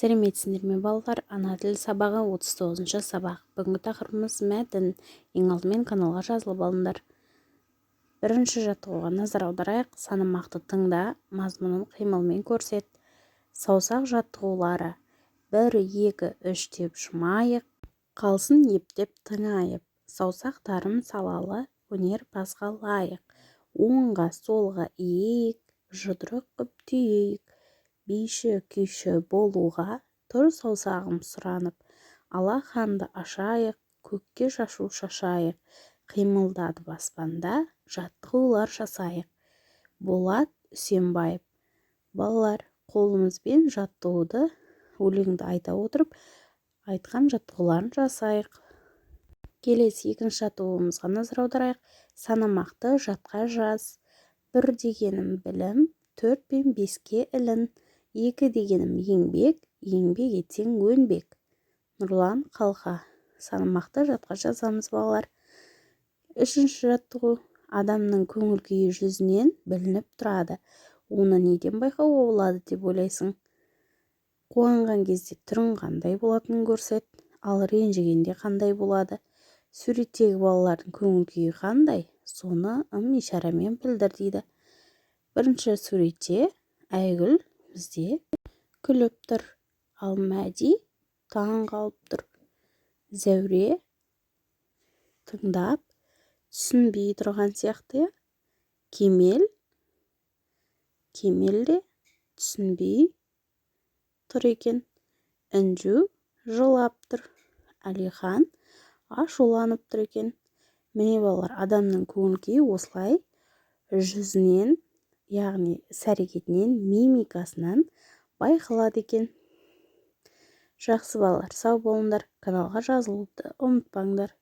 Сәлеметсіңдер ме балалар? Ана тілі сабағы 39-шы сабақ. Бүгінгі тақырыбымыз мәтін. Ең алдымен каналға жазылып алыңдар. Бірінші жаттығуға назар аударайық. Санамақты тыңда, мазмұнын қимылмен көрсет. Саусақ жаттығулары. 1, 2, 3 деп жұмайық. Қалсын ептеп тыңайып. Саусақтарын салалы, өнерпазға лайық. Оңға, солға иейік, жұдырық қып түйейік. Биші күйші болуға тұр саусағым сұранып, алақанды ашайық, көкке шашу шашайық, қимылдады аспанда, жаттығулар жасайық. Болат Үсенбаев. Балалар, қолымызбен жаттығуды, өлеңді айта отырып, айтқан жаттығуларын жасайық. Келесі екінші жаттығуымызға назар аударайық. Санамақты жатқа жаз. 1 дегенім білім, 4 пен 5-ке ілін. 2 дегенім еңбек, еңбек етсең өнбек. Нұрлан Қалқа. Санамақты жатқа жазамыз балалар. Үшінші жаттығу. Адамның көңіл күйі жүзінен білініп тұрады. Оны неден байқауға болады деп ойлайсың? Қуанған кезде түрің қандай болатынын көрсет, ал ренжігенде қандай болады? Суреттегі балалардың көңіл күйі қандай? Соны ым-ишарамен білдір дейді. Бірінші суретте Айгүл бізде күліп тұр, ал Мәди таң қалып тұр. Зәуре тыңдап түсінбей тұрған сияқты. Кемел де түсінбей тұр екен. Інжу жылап тұр. Әлихан ашуланып тұр екен. Міне балалар, адамның көңіл күйі осылай жүзінен, яғни іс-әрекетінен, мимикасынан байқалады екен. Жақсы балалар, сау болыңдар. Каналға жазылуды ұмытпаңдар.